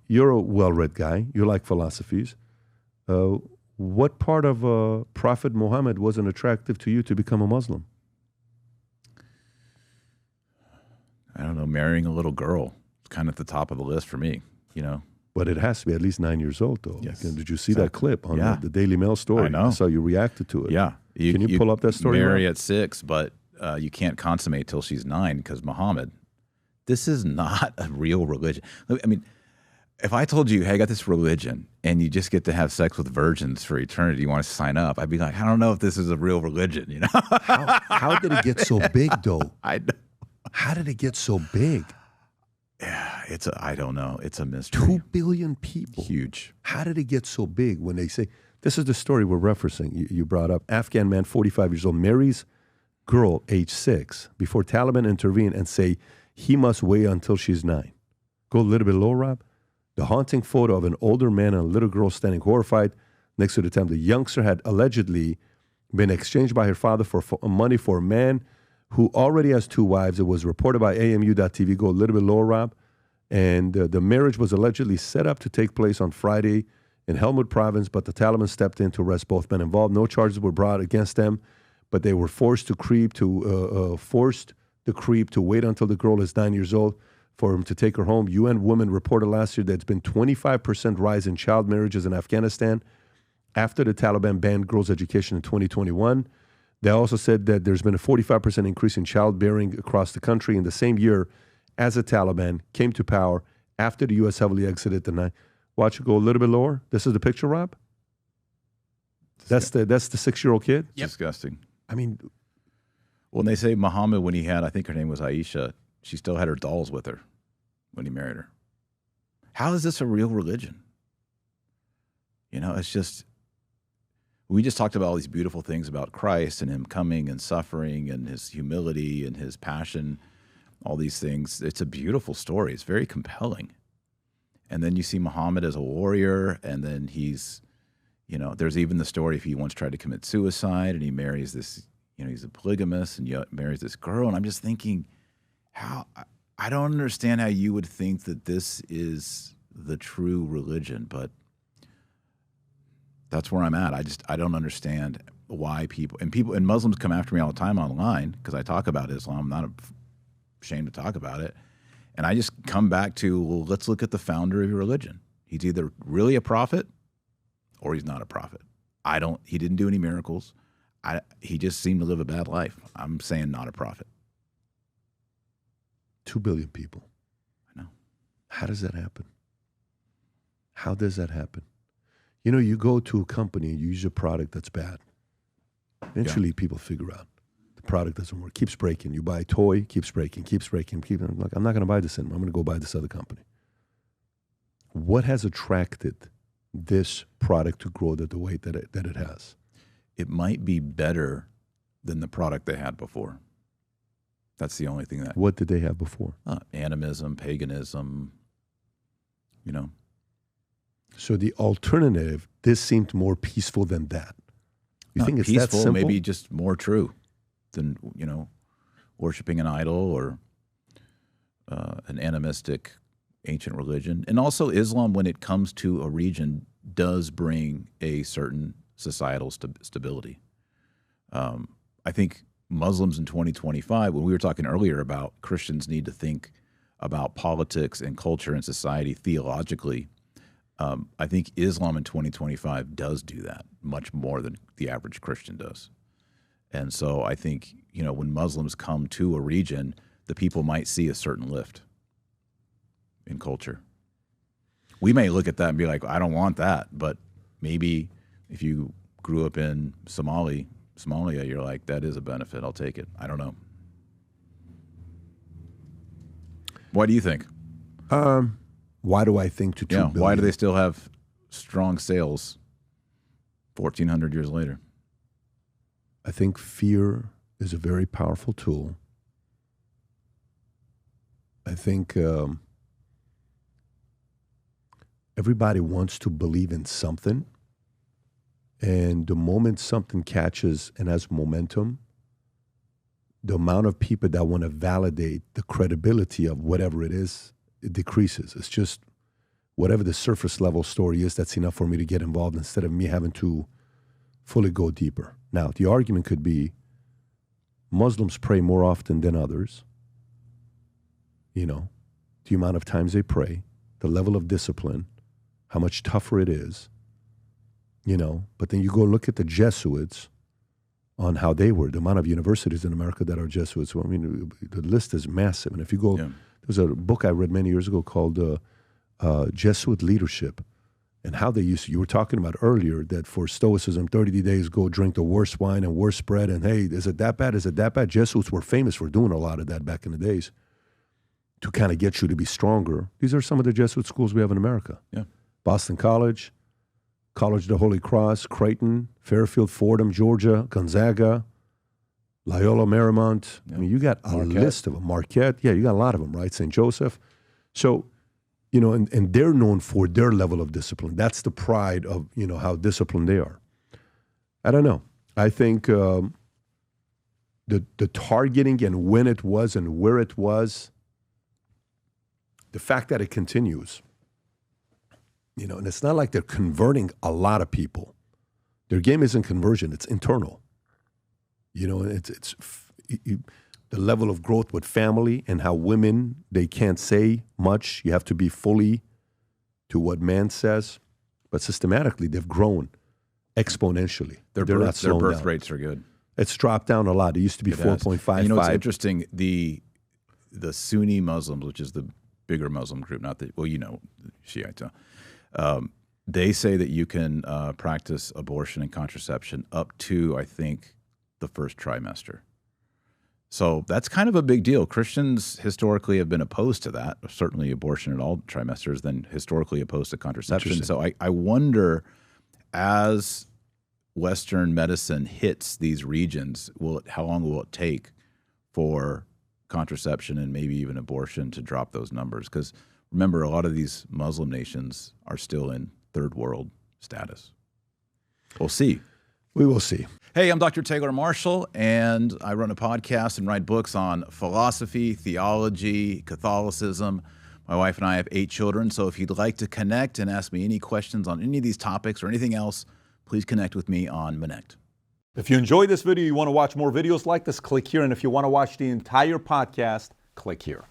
you're a well-read guy. You like philosophies. What part of Prophet Muhammad wasn't attractive to you to become a Muslim? I don't know, marrying a little girl. It's kind of at the top of the list for me, you know. But it has to be at least 9 years old, though. Yes. Did you see that clip on the Daily Mail story? I know. I saw you reacted to it. Yeah. Can you pull up that story? Marry at 6, but you can't consummate till she's 9 because Muhammad. This is not a real religion. I mean, if I told you, hey, I got this religion and you just get to have sex with virgins for eternity, you want to sign up? I'd be like, I don't know if this is a real religion, you know? How did it get so big, though? I know. How did it get so big? Yeah, I don't know. It's a mystery. 2 billion people. Huge. How did it get so big when they say, this is the story we're referencing, you brought up. Afghan man, 45 years old, marries girl, age 6, before Taliban intervene and say he must wait until she's 9. Go a little bit low, Rob. The haunting photo of an older man and a little girl standing horrified next to the temple. The youngster had allegedly been exchanged by her father for money for a man who already has 2 wives. It was reported by AMU.TV. Go a little bit lower, Rob. And the marriage was allegedly set up to take place on Friday in Helmut province, but the Taliban stepped in to arrest both men involved. No charges were brought against them, but they were forced the creep to wait until the girl is 9 years old for him to take her home. UN Women reported last year that there's been 25% rise in child marriages in Afghanistan after the Taliban banned girls' education in 2021. They also said that there's been a 45% increase in childbearing across the country in the same year as the Taliban came to power after the U.S. heavily exited the night. Watch it go a little bit lower. This is the picture, Rob. That's the 6-year-old kid. Yep. Disgusting. I mean, when they say Muhammad, when he had, I think her name was Aisha, she still had her dolls with her when he married her. How is this a real religion? You know, it's just, we just talked about all these beautiful things about Christ and him coming and suffering and his humility and his passion, all these things. It's a beautiful story. It's very compelling. And then you see Muhammad as a warrior, and then he's, you know, there's even the story if he once tried to commit suicide and he marries this, you know, he's a polygamist and he marries this girl. And I'm just thinking, I don't understand how you would think that this is the true religion, but that's where I'm at. I don't understand why people and Muslims come after me all the time online because I talk about Islam. I'm not ashamed to talk about it. And I just come back to, well, let's look at the founder of your religion. He's either really a prophet or he's not a prophet. He didn't do any miracles. He just seemed to live a bad life. I'm saying not a prophet. 2 billion people. I know. How does that happen? How does that happen? You know, you go to a company and you use a product that's bad. Eventually, people figure out the product doesn't work. Keeps breaking. You buy a toy, keeps breaking. I'm like, I'm not going to buy this anymore. I'm going to go buy this other company. What has attracted this product to grow the way that it has? It might be better than the product they had before. That's the only thing that... What did they have before? Animism, paganism, you know. So the alternative, this seemed more peaceful than that. You think it's peaceful, that simple? Maybe just more true than, you know, worshiping an idol or an animistic ancient religion. And also Islam, when it comes to a region, does bring a certain societal stability. I think Muslims in 2025, when we were talking earlier about Christians need to think about politics and culture and society theologically, I think Islam in 2025 does do that much more than the average Christian does. And so I think, you know, when Muslims come to a region, the people might see a certain lift in culture. We may look at that and be like, I don't want that. But maybe if you grew up in Somalia, you're like, that is a benefit. I'll take it. I don't know. What do you think? Why do I think to 2 billion? Why do they still have strong sales 1,400 years later? I think fear is a very powerful tool. I think everybody wants to believe in something. And the moment something catches and has momentum, the amount of people that want to validate the credibility of whatever it is, it decreases. It's just, whatever the surface level story is, that's enough for me to get involved instead of me having to fully go deeper. Now, the argument could be Muslims pray more often than others. You know, the amount of times they pray, the level of discipline, how much tougher it is, you know. But then you go look at the Jesuits on how they were, the amount of universities in America that are Jesuits. Well, I mean, the list is massive. And if you go, there's a book I read many years ago called Jesuit Leadership, and how they used to, you were talking about earlier that for Stoicism, 30 days, go drink the worst wine and worst bread. And hey, is it that bad? Is it that bad? Jesuits were famous for doing a lot of that back in the days to kind of get you to be stronger. These are some of the Jesuit schools we have in America. Yeah. Boston College, College of the Holy Cross, Creighton, Fairfield, Fordham, Georgia, Gonzaga, Loyola Marymount. I mean, you got a list of them. Marquette. Yeah, you got a lot of them, right? St. Joseph. So, you know, and they're known for their level of discipline. That's the pride of, you know, how disciplined they are. I don't know. I think the targeting and when it was and where it was, the fact that it continues, you know, and it's not like they're converting a lot of people. Their game isn't conversion, it's internal. You know, it's the level of growth with family and how women, they can't say much. You have to be fully to what man says. But systematically, they've grown exponentially. Their birth rates are good. It's dropped down a lot. It used to be 4.55. You know, it's interesting. The Sunni Muslims, which is the bigger Muslim group, not the, well, you know, Shiites, they say that you can practice abortion and contraception up to, I think, the first trimester. So that's kind of a big deal. Christians historically have been opposed to that, certainly abortion at all trimesters, then historically opposed to contraception. So I wonder, as Western medicine hits these regions, how long will it take for contraception and maybe even abortion to drop those numbers? Because remember, a lot of these Muslim nations are still in third world status. We'll see. We will see. Hey, I'm Dr. Taylor Marshall, and I run a podcast and write books on philosophy, theology, Catholicism. My wife and I have 8 children, so if you'd like to connect and ask me any questions on any of these topics or anything else, please connect with me on Connect. If you enjoyed this video, you want to watch more videos like this, click here. And if you want to watch the entire podcast, click here.